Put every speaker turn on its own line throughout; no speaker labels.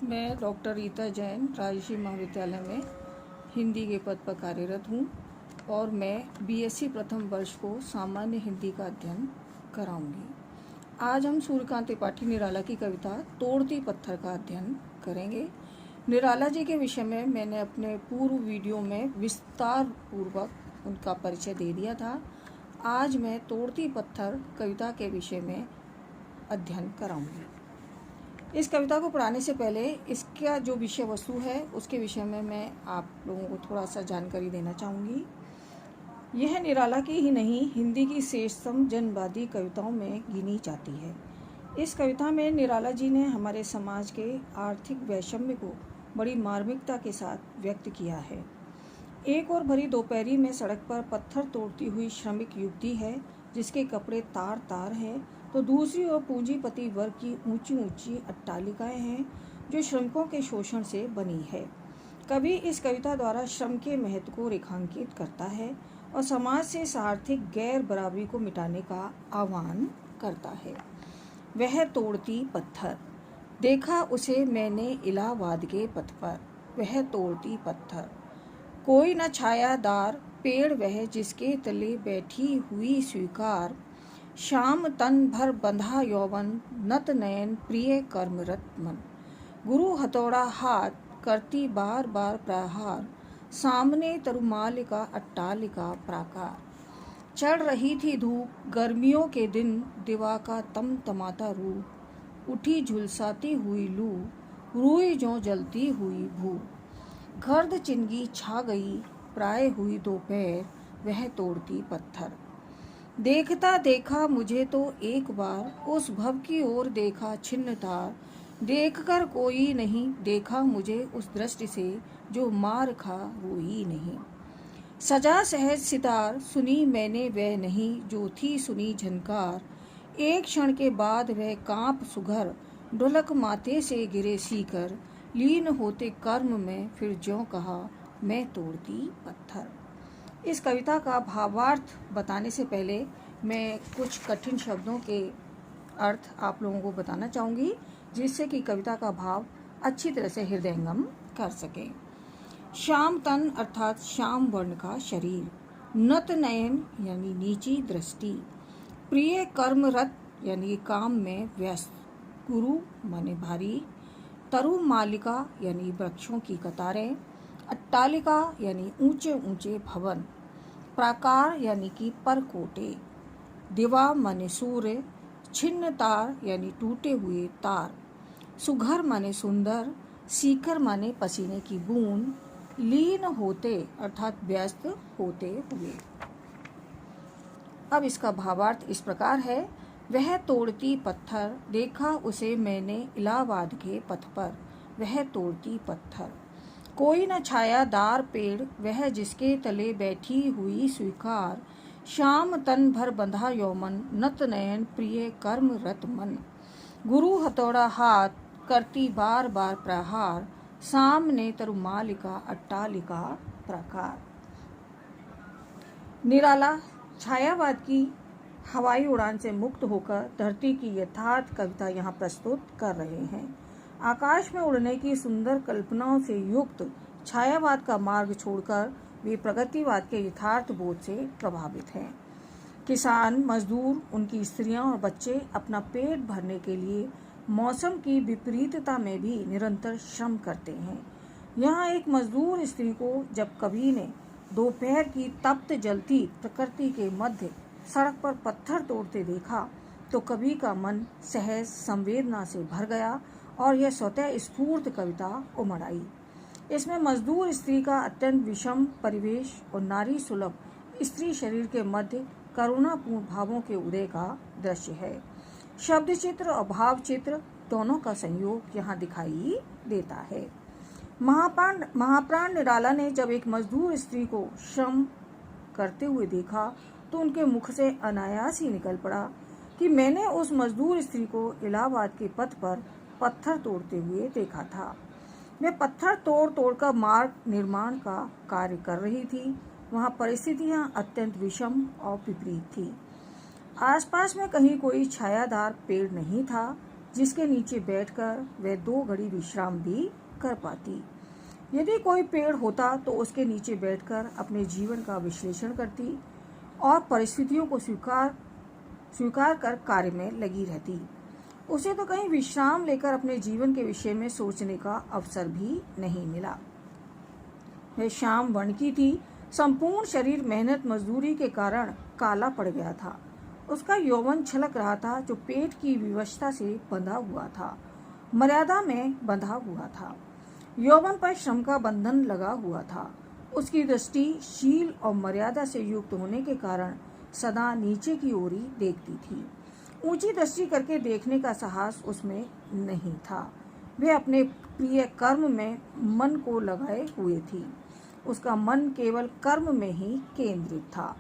मैं डॉक्टर रीता जैन राजश्री महाविद्यालय में हिंदी के पद पर कार्यरत हूँ और मैं बीएससी प्रथम वर्ष को सामान्य हिंदी का अध्ययन कराऊंगी। आज हम सूर्यकांत त्रिपाठी निराला की कविता तोड़ती पत्थर का अध्ययन करेंगे। निराला जी के विषय में मैंने अपने पूर्व वीडियो में विस्तार पूर्वक उनका परिचय दे दिया था। आज मैं तोड़ती पत्थर कविता के विषय में अध्ययन कराऊंगी। इस कविता को पढ़ाने से पहले इसका जो विषय वस्तु है उसके विषय में मैं आप लोगों को थोड़ा सा जानकारी देना चाहूँगी। यह निराला की ही नहीं, हिंदी की श्रेष्ठतम जनवादी कविताओं में गिनी जाती है। इस कविता में निराला जी ने हमारे समाज के आर्थिक वैषम्य को बड़ी मार्मिकता के साथ व्यक्त किया है। एक और भरी दोपहरी में सड़क पर पत्थर तोड़ती हुई श्रमिक युवती है जिसके कपड़े तार तार हैं, तो दूसरी ओर पूंजीपति वर्ग की ऊंची ऊंची अट्टालिकाएं हैं जो श्रमिकों के शोषण से बनी है। कवि इस कविता द्वारा श्रम के महत्व को रेखांकित करता है और समाज से आर्थिक गैर बराबरी को मिटाने का आह्वान करता है। वह तोड़ती पत्थर, देखा उसे मैंने इलाहाबाद के पथ पर। वह तोड़ती पत्थर, कोई न छायादार पेड़ वह जिसके तले बैठी हुई स्वीकार। श्याम तन भर बंधा यौवन, नत नयन प्रिय कर्मरत मन। गुरु हथौड़ा हाथ करती बार बार प्रहार, सामने तरुमालिका अट्टालिका प्राकार। चढ़ रही थी धूप गर्मियों के दिन, दिवा का तमतमाता रूप। उठी झुलसाती हुई लू, रुई जो जलती हुई भू। गर्द चिंगी छा गई प्राय हुई दोपहर, वह तोड़ती पत्थर। देखता देखा मुझे तो एक बार, उस भव की ओर देखा छिन्न तार। देखकर कोई नहीं देखा मुझे उस दृष्टि से, जो मार खा रोई नहीं। सजा सहज सितार सुनी मैंने वह नहीं, जो थी सुनी झनकार। एक क्षण के बाद वह कांप सुघर, ढोलक माथे से गिरे सीकर। लीन होते कर्म में फिर ज्यों कहा, मैं तोड़ती पत्थर। इस कविता का भावार्थ बताने से पहले मैं कुछ कठिन शब्दों के अर्थ आप लोगों को बताना चाहूँगी, जिससे कि कविता का भाव अच्छी तरह से हृदयंगम कर सके। श्याम तन अर्थात श्याम वर्ण का शरीर, नत नयन यानी नीची दृष्टि, प्रिय कर्मरत यानी काम में व्यस्त, गुरु माने भारी, तरु मालिका यानी वृक्षों की कतारें, अट्टालिका यानी ऊंचे ऊंचे भवन, प्राकार यानी कि परकोटे, दिवा माने सूर्य, छिन्न तार यानी टूटे हुए तार, सुघर माने सुंदर, सीकर माने पसीने की बूंद, लीन होते अर्थात व्यस्त होते हुए। अब इसका भावार्थ इस प्रकार है। वह तोड़ती पत्थर, देखा उसे मैंने इलाहाबाद के पथ पर। वह तोड़ती पत्थर, कोई न छायादार पेड़ वह जिसके तले बैठी हुई स्वीकार। श्याम तन भर बंधा यौवन, नत नयन प्रिय कर्म रत मन। गुरु हथौड़ा हाथ करती बार बार प्रहार, सामने तरुमालिका अट्टालिका प्राकार। निराला छायावाद की हवाई उड़ान से मुक्त होकर धरती की यथार्थ कविता यहाँ प्रस्तुत कर रहे हैं। आकाश में उड़ने की सुंदर कल्पनाओं से युक्त छायावाद का मार्ग छोड़कर वे प्रगतिवाद के यथार्थ बोध से प्रभावित हैं। किसान, मजदूर, उनकी स्त्रियां और बच्चे अपना पेट भरने के लिए मौसम की विपरीतता में भी निरंतर श्रम करते हैं। यहाँ एक मजदूर स्त्री को जब कवि ने दोपहर की तप्त जलती प्रकृति के मध्य सड़क पर पत्थर तोड़ते देखा तो कवि का मन सहज संवेदना से भर गया और यह स्वतः स्फूर्त कविता उमड़ आई। इसमें मजदूर स्त्री का अत्यंत विषम परिवेश और नारी सुलभ स्त्री शरीर के मध्य करुणापूर्ण भावों के उदय का दृश्य है। शब्द चित्र और भाव चित्र दोनों का संयोग यहाँ दिखाई देता है। महाप्राण निराला ने जब एक मजदूर स्त्री को श्रम करते हुए देखा तो उनके मुख से अनायास ही निकल पड़ा कि मैंने उस मजदूर स्त्री को इलाहाबाद के पथ पर पत्थर तोड़ते हुए देखा था। वे पत्थर तोड़कर मार्ग निर्माण का कार्य कर रही थी। वहाँ परिस्थितियाँ अत्यंत विषम और विपरीत थी। आसपास में कहीं कोई छायादार पेड़ नहीं था। जिसके नीचे बैठकर वह 2 घड़ी विश्राम भी कर पाती। यदि कोई पेड़ होता तो उसके नीचे बैठकर अपने जीवन का विश्लेषण करती और परिस्थितियों को स्वीकार कर कार्य में लगी रहती। उसे तो कहीं विश्राम लेकर अपने जीवन के विषय में सोचने का अवसर भी नहीं मिला। वह श्याम वर्ण की थी। संपूर्ण शरीर मेहनत मजदूरी के कारण काला पड़ गया था। उसका यौवन छलक रहा था, जो पेट की विवशता से बंधा हुआ था, मर्यादा में बंधा हुआ था। यौवन पर श्रम का बंधन लगा हुआ था। उसकी दृष्टि शील और मर्यादा से युक्त होने के कारण सदा नीचे की ओर ही देखती थी। ऊंची दृष्टि करके देखने का साहस उसमें नहीं था। वह अपने प्रिय कर्म में मन को लगाए हुए थी। उसका मन केवल कर्म में ही केंद्रित था।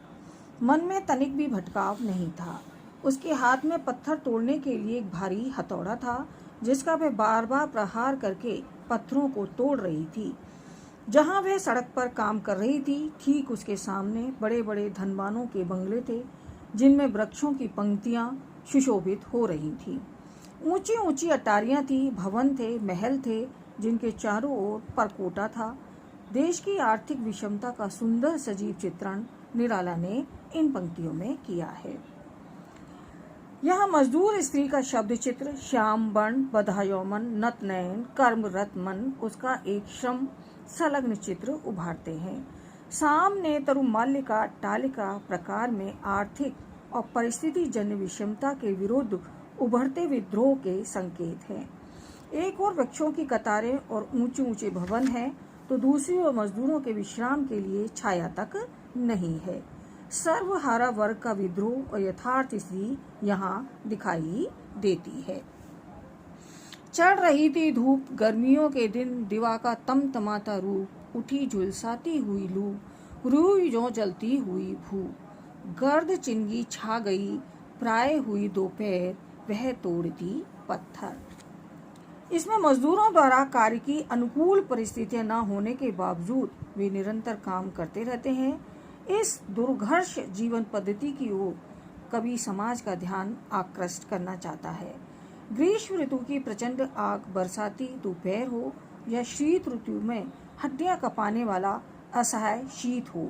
मन में तनिक भी भटकाव नहीं था। उसके हाथ में पत्थर तोड़ने के लिए एक भारी हथौड़ा था, जिसका वह बार बार प्रहार करके पत्थरों को तोड़ रही थी। जहां वह सड़क पर काम कर रही थी, ठीक उसके सामने बड़े बड़े धनवानों के बंगले थे, जिनमें वृक्षों की पंक्तियां सुशोभित हो रही थी। ऊंची ऊंची अटारियां थी, भवन थे, महल थे, जिनके चारों ओर परकोटा था। देश की आर्थिक विषमता का सुंदर सजीव चित्रण निराला ने इन पंक्तियों में किया है। यहाँ मजदूर स्त्री का शब्द चित्र श्याम वर्ण, बधा यौवन, नत नयन, कर्मरत मन उसका एक श्रम संलग्न चित्र उभारते हैं। सामने तरुमाल्य का टालिका प्रकार में आर्थिक और परिस्थिति जन्य विषमता के विरुद्ध उभरते विद्रोह के संकेत हैं। एक और वृक्षों की कतारें और ऊंचे ऊंचे भवन हैं, तो दूसरी ओर मजदूरों के विश्राम के लिए छाया तक नहीं है। सर्वहारा वर्ग का विद्रोह और यथार्थ स्थिति यहाँ दिखाई देती है। चढ़ रही थी धूप, गर्मियों के दिन, दिवा का तमतमाता रूप, उठी झुलसाती हुई लू, रूई जो जलती हुई भू, गर्द चिंगी छा गई, प्राय हुई दोपहर, वह तोड़ती पत्थर। इसमें मजदूरों द्वारा कार्य की अनुकूल परिस्थितियां न होने के बावजूद वे निरंतर काम करते रहते हैं। इस दुर्घर्ष जीवन पद्धति की ओर कवि समाज का ध्यान आकृष्ट करना चाहता है। ग्रीष्म ऋतु की प्रचंड आग बरसाती दोपहर हो या शीत ऋतु में हड्डियां कपाने वाला असहाय शीत हो,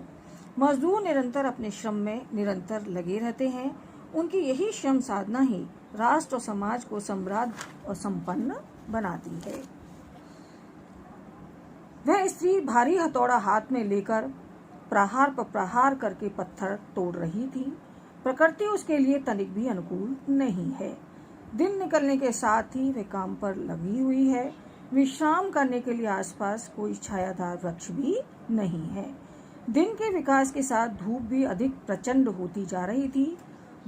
मजदूर निरंतर अपने श्रम में निरंतर लगे रहते हैं। उनकी यही श्रम साधना ही राष्ट्र और समाज को समृद्ध और संपन्न बनाती है। वह स्त्री भारी हथौड़ा हाथ में लेकर प्रहार पर प्रहार करके पत्थर तोड़ रही थी। प्रकृति उसके लिए तनिक भी अनुकूल नहीं है। दिन निकलने के साथ ही वह काम पर लगी हुई है। विश्राम करने के लिए आसपास कोई छायादार वृक्ष भी नहीं है। दिन के विकास के साथ धूप भी अधिक प्रचंड होती जा रही थी।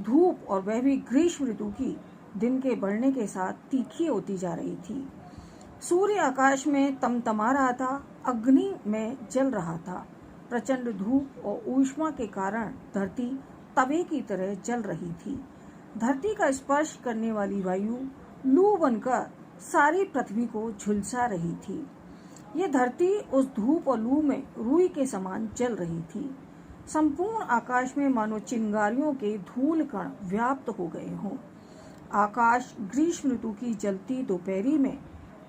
धूप, और वह भी ग्रीष्म ऋतु की, दिन के बढ़ने के साथ तीखी होती जा रही थी। सूर्य आकाश में तमतमा रहा था, अग्नि में जल रहा था। प्रचंड धूप और ऊष्मा के कारण धरती तवे की तरह जल रही थी। धरती का स्पर्श करने वाली वायु लू बनकर सारी पृथ्वी को झुलसा रही थी। यह धरती उस धूप और लू में रुई के समान जल रही थी। संपूर्ण आकाश में मानो चिंगारियों के धूल कण व्याप्त हो गए हों। आकाश ग्रीष्म ऋतु की जलती दोपहरी में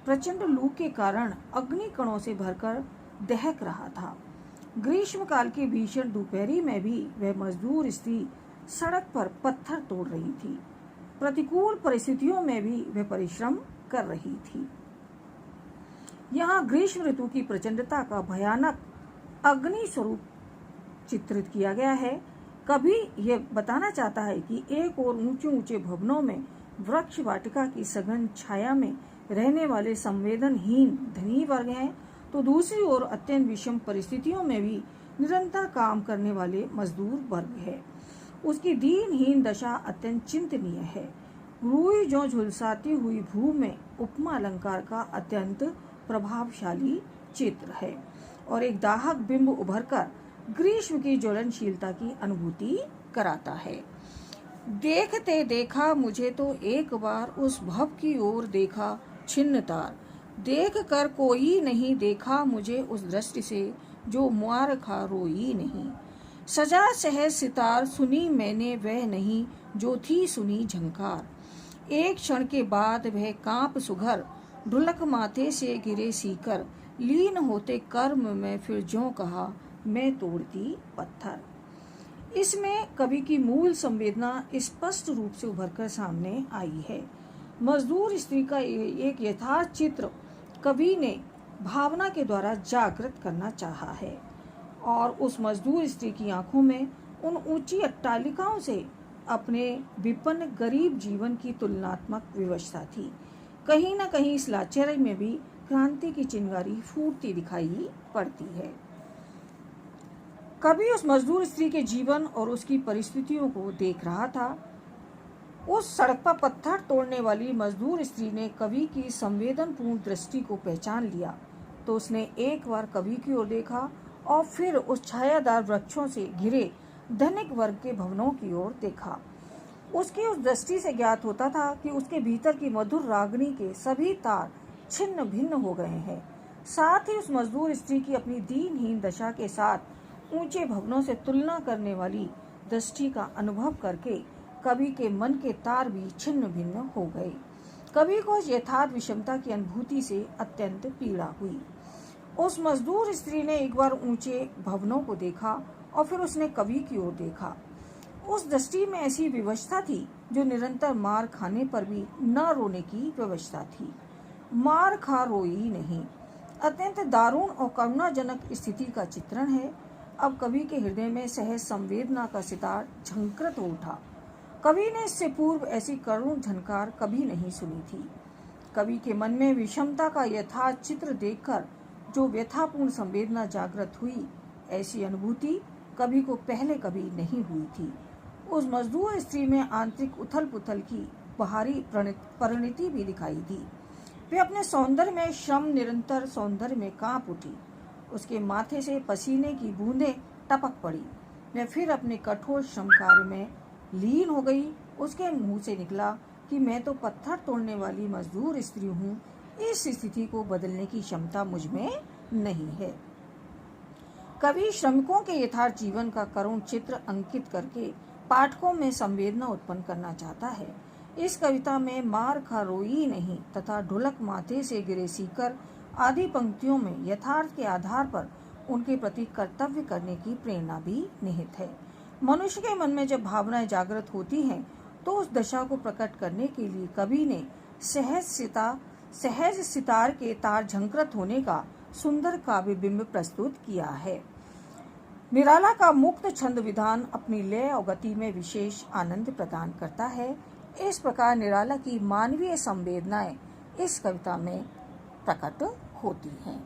प्रचंड लू के कारण अग्नि कणों से भरकर दहक रहा था। ग्रीष्म काल की भीषण दोपहरी में भी वह मजदूर स्त्री सड़क पर पत्थर तोड़ रही थी। प्रतिकूल परिस्थितियों में भी वह परिश्रम कर रही थी। यहाँ ग्रीष्म ऋतु की प्रचंडता का भयानक अग्नि स्वरूप चित्रित किया गया है। कभी यह बताना चाहता है कि एक और ऊंचे ऊंचे भवनों में वृक्ष वाटिका की सघन छाया में रहने वाले संवेदनहीन धनी वर्ग हैं, तो दूसरी ओर अत्यंत विषम परिस्थितियों में भी निरंतर काम करने वाले मजदूर वर्ग है। उसकी दीनहीन दशा अत्यंत चिंतनीय है। रुई जो झुलसाती हुई भू में उपमा अलंकार का अत्यंत प्रभावशाली चित्र है और एक दाहक बिंब उभरकर ग्रीष्म की ज्वलनशीलता की अनुभूति कराता है। देखते देखा मुझे तो एक बार उस भव की ओर देखा छिन्न तार, देख कर कोई नहीं देखा मुझे उस दृष्टि से जो मुआर खा रोई नहीं। सजा सहज सितार सुनी मैंने वह नहीं जो थी सुनी झंकार, एक क्षण के बाद वह कांप सुघर, ढुलक माथे से गिरे सीकर, लीन होते कर्म में फिर ज्यों कहा, मैं तोड़ती पत्थर। इसमें कवि की मूल संवेदना स्पष्ट रूप से उभरकर सामने आई है। मजदूर स्त्री का एक यथार्थ चित्र कवि ने भावना के द्वारा जागृत करना चाहा है, और उस मजदूर स्त्री की आंखों में उन ऊंची अट्टालिकाओं से अपने विपन्न गरीब जीवन की तुलनात्मक विवशता थी। कहीं न कहीं इस लाचारी में भी क्रांति की चिंगारी फूटती दिखाई पड़ती है। कवि उस मजदूर स्त्री के जीवन और उसकी परिस्थितियों को देख रहा था। उस सड़क पर पत्थर तोड़ने वाली मजदूर स्त्री ने कवि की संवेदनपूर्ण दृष्टि को पहचान लिया, तो उसने एक बार कवि की ओर देखा और फिर उस छायादार वृक्षों से घिरे धनिक वर्ग के भवनों की ओर देखा। उसकी उस दृष्टि से ज्ञात होता था कि उसके भीतर की मधुर रागनी के सभी तार छिन्न भिन्न हो गए हैं। साथ ही उस मजदूर स्त्री की अपनी दीनहीन दशा के साथ ऊंचे भवनों से तुलना करने वाली दृष्टि का अनुभव करके कवि के मन के तार भी छिन्न भिन्न हो गए। कवि को इस यथार्थ विषमता की अनुभूति से अत्यंत पीड़ा हुई। उस मजदूर स्त्री ने एक बार ऊंचे भवनों को देखा और फिर उसने कवि की ओर देखा। उस दृष्टि में ऐसी विवशता थी जो निरंतर मार खाने पर भी न रोने की व्यवस्था थी। मार खा रोई नहीं, अत्यंत दारुण और करुणाजनक स्थिति का चित्रण है। अब कवि के हृदय में सहज संवेदना का सितार झंकृत हो उठा। कवि ने इससे पूर्व ऐसी करुण झनकार कभी नहीं सुनी थी। कवि के मन में विषमता का यथार्थ चित्र देखकर जो व्यथापूर्ण संवेदना जागृत हुई, ऐसी अनुभूति कवि को पहले कभी नहीं हुई थी। उस मजदूर स्त्री में आंतरिक उथल पुथल की बाहरी परिणति भी दिखाई दी। वे अपने सौंदर्य में श्रम निरंतर सौंदर्य में कांप उठी। उसके माथे से पसीने की बूंदें टपक पड़ी। वह फिर अपने कठोर श्रम कार्य में लीन हो गई। उसके मुंह से निकला कि मैं तो पत्थर तोड़ने वाली मजदूर स्त्री हूँ। इस स्थिति को बदलने की क्षमता मुझ में नहीं है। कवि श्रमिकों के यथार्थ जीवन का करुण चित्र अंकित करके पाठकों में संवेदना उत्पन्न करना चाहता है। इस कविता में मार खा रोई नहीं तथा ढुलक माथे से गिरे सीकर आदि पंक्तियों में यथार्थ के आधार पर उनके प्रति कर्तव्य करने की प्रेरणा भी निहित है। मनुष्य के मन में जब भावनाएं जागृत होती हैं तो उस दशा को प्रकट करने के लिए कवि ने सहज सितार के तार झंकृत होने का सुंदर काव्य बिंब प्रस्तुत किया है। निराला का मुक्त छंद विधान अपनी लय और गति में विशेष आनंद प्रदान करता है। इस प्रकार निराला की मानवीय संवेदनाएं इस कविता में प्रकट होती हैं।